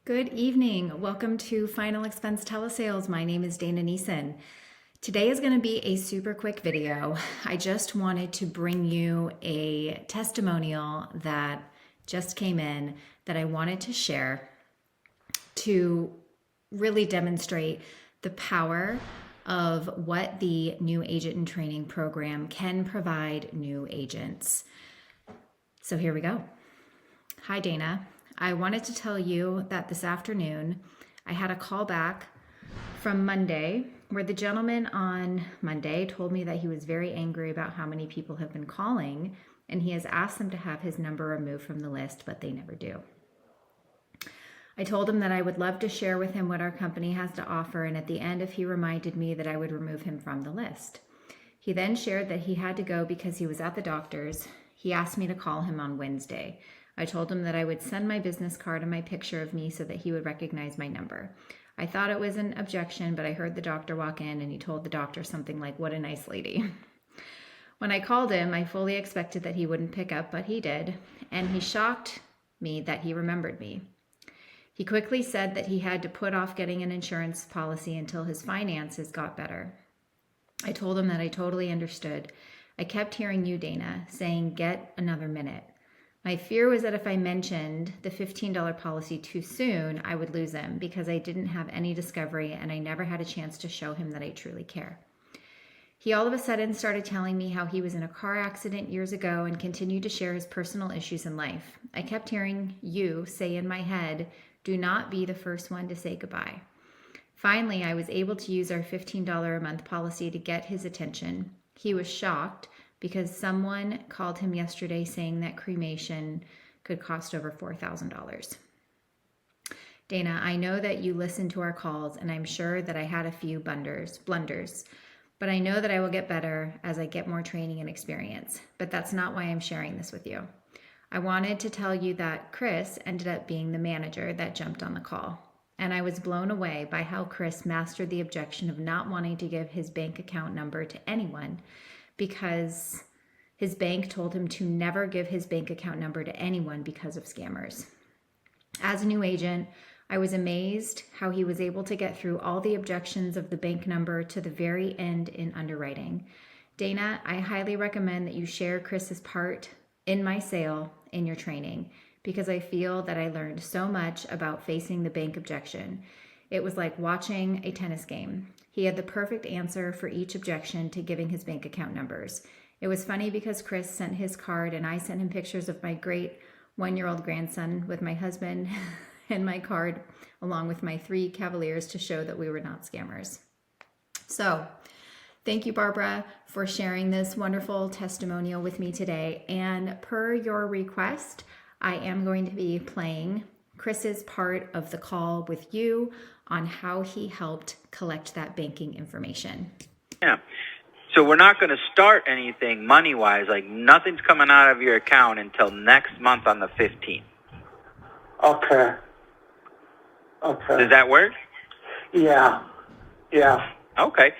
Good evening. Welcome to Final Expense Telesales. My name is Dana Neeson. Today is going to be a super quick video. I just wanted to bring you a testimonial that just came in that I wanted to share to really demonstrate the power of what the new agent in training program can provide new agents. So here we go. Hi, Dana. I wanted to tell you that this afternoon I had a call back from Monday where the gentleman on Monday told me that he was very angry about how many people have been calling and he has asked them to have his number removed from the list, but they never do. I told him that I would love to share with him what our company has to offer, and at the end, if he reminded me that I would remove him from the list. He then shared that he had to go because he was at the doctor's. He asked me to call him on Wednesday. I told him that I would send my business card and my picture of me so that he would recognize my number. I thought it was an objection, but I heard the doctor walk in and he told the doctor something like, "What a nice lady." When I called him, I fully expected that he wouldn't pick up, but he did, and he shocked me that he remembered me. He quickly said that he had to put off getting an insurance policy until his finances got better. I told him that I totally understood. I kept hearing you, Dana, saying, "Get another minute." My fear was that if I mentioned the $15 policy too soon, I would lose him because I didn't have any discovery and I never had a chance to show him that I truly care. He all of a sudden started telling me how he was in a car accident years ago and continued to share his personal issues in life. I kept hearing you say in my head, "Do not be the first one to say goodbye." Finally, I was able to use our $15 a month policy to get his attention. He was shocked because someone called him yesterday saying that cremation could cost over $4,000. Dana, I know that you listen to our calls, and I'm sure that I had a few blunders, but I know that I will get better as I get more training and experience. But that's not why I'm sharing this with you. I wanted to tell you that Chris ended up being the manager that jumped on the call. And I was blown away by how Chris mastered the objection of not wanting to give his bank account number to anyone because his bank told him to never give his bank account number to anyone because of scammers. As a new agent, I was amazed how he was able to get through all the objections of the bank number to the very end in underwriting. Dana, I highly recommend that you share Chris's part in my sale in your training because I feel that I learned so much about facing the bank objection. It was like watching a tennis game. He had the perfect answer for each objection to giving his bank account numbers. It was funny because Chris sent his card and I sent him pictures of my great 1-year-old grandson with my husband and my card along with my 3 Cavaliers to show that we were not scammers. So, thank you, Barbara, for sharing this wonderful testimonial with me today. And per your request, I am going to be playing Chris's part of the call with you on how he helped collect that banking information. Yeah. So we're not going to start anything money-wise, like nothing's coming out of your account until next month on the 15th. Okay. Okay. Does that work? Yeah. Yeah. Okay.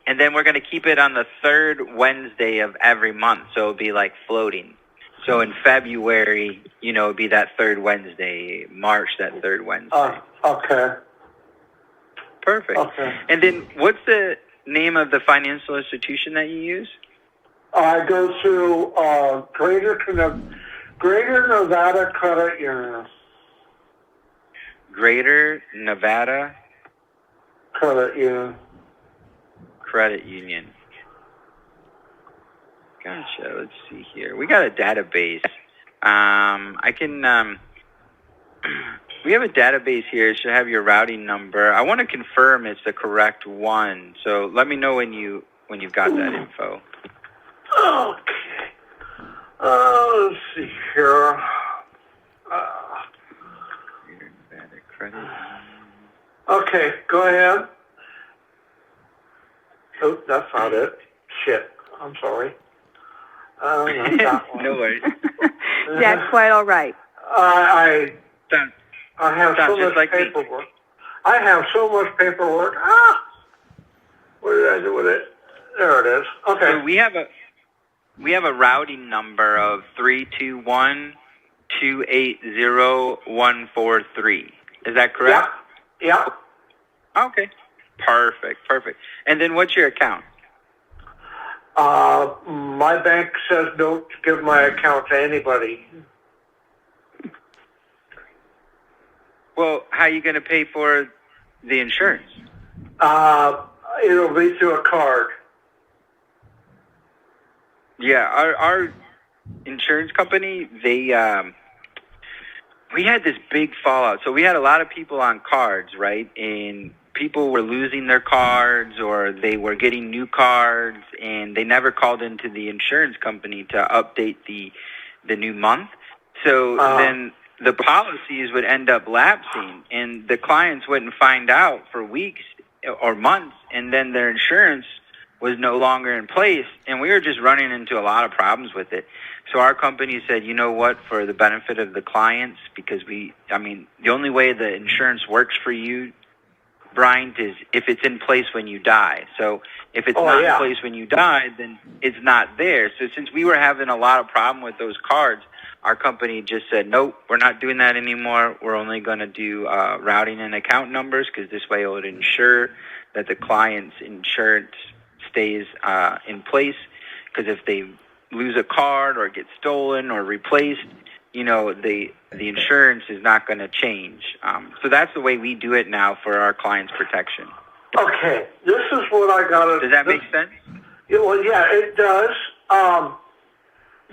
And then we're going to keep it on the 3rd Wednesday of every month, so it'll be like floating. So in February, it'd be that 3rd Wednesday, March, that 3rd Wednesday. Okay. Perfect. Okay. And then what's the name of the financial institution that you use? I go to Greater Nevada Credit Union. Greater Nevada Credit Union. Credit Union. Gotcha. Let's see here. We got a database. We have a database here. It should have your routing number. I want to confirm it's the correct one. So let me know when you've got that info. Okay. Let's see here. Greater Nevada Credit Union. Okay, go ahead. Oh, that's not it. Shit. I'm sorry. Not that one. No worries. That's quite all right. I have so much like paperwork. I have so much paperwork. What did I do with it? There it is. Okay. So we have a routing number of 321-280-143. Is that correct? Yeah. Okay. Perfect. And then what's your account? My bank says don't give my account to anybody. Well, how are you going to pay for the insurance? It'll be through a card. Yeah, our insurance company, we had this big fallout. So we had a lot of people on cards, right? And people were losing their cards or they were getting new cards and they never called into the insurance company to update the new month. So then the policies would end up lapsing and the clients wouldn't find out for weeks or months, and then their insurance was no longer in place, and we were just running into a lot of problems with it. So our company said, you know what, for the benefit of the clients, because the only way the insurance works for you, Bryant, is if it's in place when you die. So if it's not in place when you die, then it's not there. So since we were having a lot of problem with those cards, our company just said, nope, we're not doing that anymore. We're only going to do routing and account numbers, because this way it would ensure that the client's insurance stays in place. Because if they lose a card or get stolen or replaced, the insurance is not going to change. So that's the way we do it now for our clients' protection. Okay, this is what I got to... Does that make sense? Well, yeah, it does.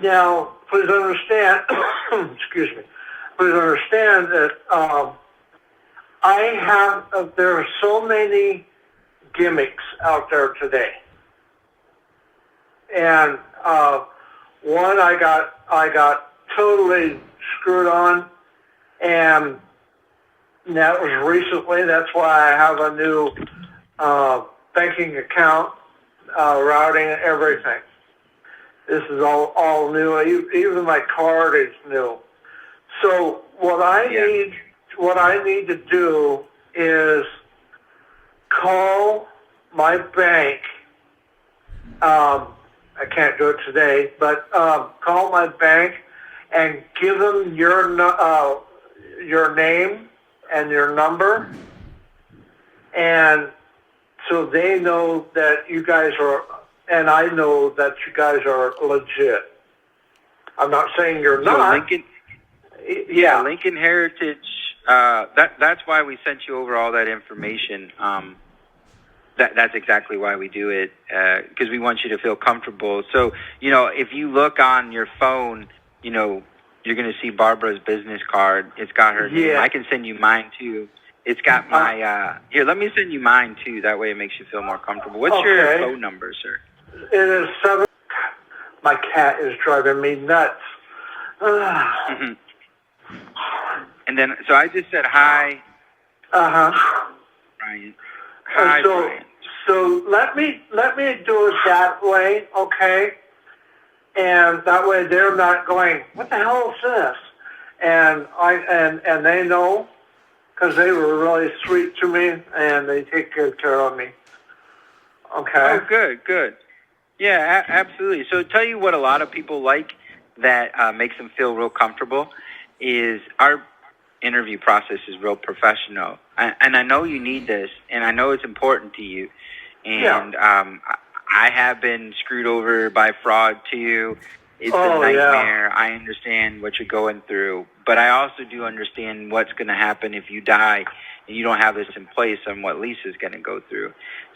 Now, please understand, excuse me, please understand that there are so many gimmicks out there today. And one, I got totally screwed on, and that was recently. That's why I have a new banking account, routing, and everything. This is all new. Even my card is new. So what I need to do is call my bank. I can't do it today, but call my bank and give them your name and your number, and so they know that you guys are, and I know that you guys are legit. I'm not saying you're not. Lincoln Heritage. That's why we sent you over all that information. That's exactly why we do it, because we want you to feel comfortable. So, if you look on your phone, you're going to see Barbara's business card. It's got her name. I can send you mine, too. It's got my... here, let me send you mine, too. That way it makes you feel more comfortable. What's your phone number, sir? It is 7... My cat is driving me nuts. And then, so I just said hi. Brian. Hi, Brian. So let me do it that way, okay? And that way they're not going, what the hell is this? And they know, because they were really sweet to me and they take good care of me. Okay. Oh, good. Yeah, absolutely. So tell you what a lot of people like that makes them feel real comfortable is our interview process is real professional. And I know you need this, and I know it's important to you. And I have been screwed over by fraud too. It's a nightmare. I understand what you're going through, but I also do understand what's going to happen if you die and you don't have this in place on what Lisa's going to go through.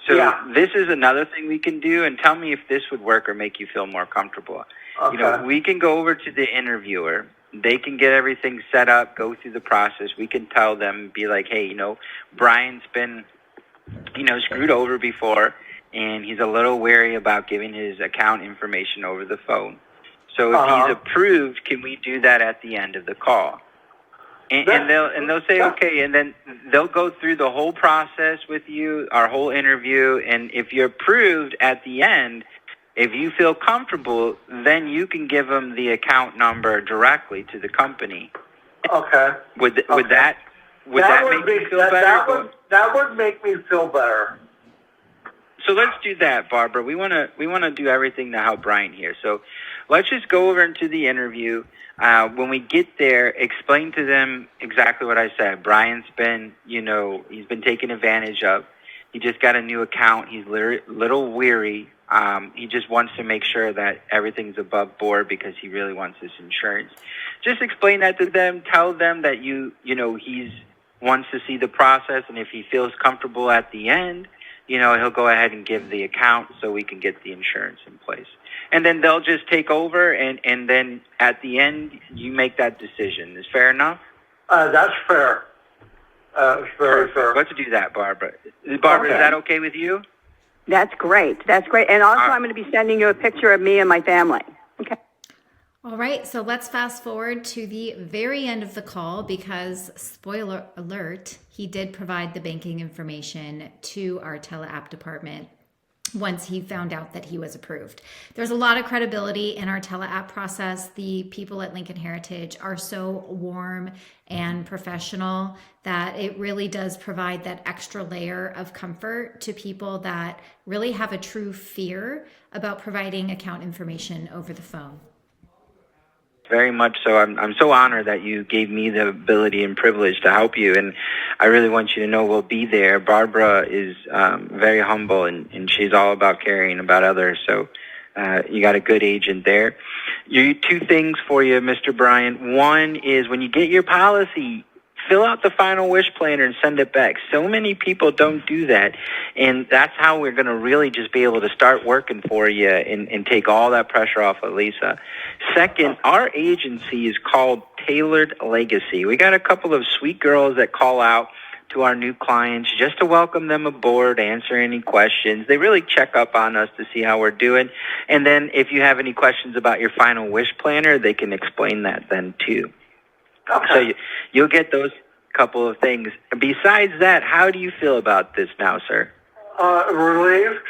So this is another thing we can do, and tell me if this would work or make you feel more comfortable. Okay. We can go over to the interviewer. They can get everything set up, go through the process. We can tell them, be like, hey, Brian's been, screwed over before, and he's a little wary about giving his account information over the phone. So if he's approved, can we do that at the end of the call? And they'll say, okay, and then they'll go through the whole process with you, our whole interview, and if you're approved at the end, if you feel comfortable, then you can give them the account number directly to the company. Okay. Would that make you feel better? That would make me feel better. So let's do that, Barbara. We want to do everything to help Brian here. So let's just go over into the interview. When we get there, explain to them exactly what I said. Brian's been, he's been taken advantage of. He just got a new account. He's little weary. He just wants to make sure that everything's above board because he really wants this insurance. Just explain that to them. Tell them that he's wants to see the process, and if he feels comfortable at the end, he'll go ahead and give the account so we can get the insurance in place. And then they'll just take over, and then at the end, you make that decision. Is fair enough? That's fair. Very fair. Let's do that, Barbara. Barbara, Okay. Is that okay with you? That's great. That's great. And also, I'm going to be sending you a picture of me and my family. Okay. All right, so let's fast forward to the very end of the call because, spoiler alert, he did provide the banking information to our tele-app department once he found out that he was approved. There's a lot of credibility in our tele-app process. The people at Lincoln Heritage are so warm and professional that it really does provide that extra layer of comfort to people that really have a true fear about providing account information over the phone. Very much so. I'm so honored that you gave me the ability and privilege to help you, and I really want you to know we'll be there. Barbara is very humble, and she's all about caring about others, so you got a good agent there. Two things for you, Mr. Brian. One is when you get your policy, fill out the final wish planner and send it back. So many people don't do that, and that's how we're going to really just be able to start working for you and take all that pressure off of Lisa. Second, our agency is called Tailored Legacy. We got a couple of sweet girls that call out to our new clients just to welcome them aboard, answer any questions. They really check up on us to see how we're doing. And then if you have any questions about your final wish planner, they can explain that then too. Okay. So you'll get those couple of things. Besides that, how do you feel about this now, sir? Relieved.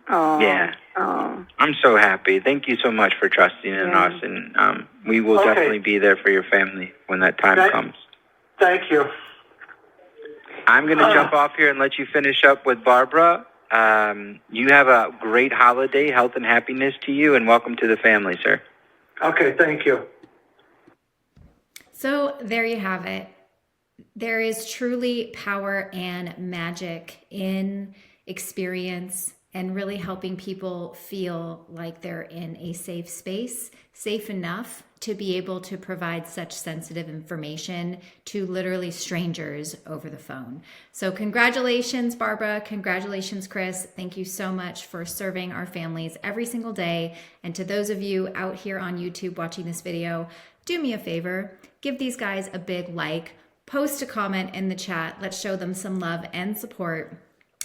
Oh. Yeah. Oh. I'm so happy. Thank you so much for trusting in us, and we will Okay. definitely be there for your family when that time comes. Thank you. I'm going to jump off here and let you finish up with Barbara. You have a great holiday, health and happiness to you, and welcome to the family, sir. Okay, thank you. So there you have it. There is truly power and magic in experience and really helping people feel like they're in a safe space, safe enough to be able to provide such sensitive information to literally strangers over the phone. So congratulations, Barbara. Congratulations, Chris. Thank you so much for serving our families every single day. And to those of you out here on YouTube watching this video, do me a favor, give these guys a big like, post a comment in the chat. Let's show them some love and support.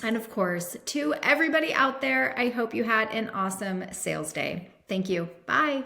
And of course, to everybody out there, I hope you had an awesome sales day. Thank you. Bye.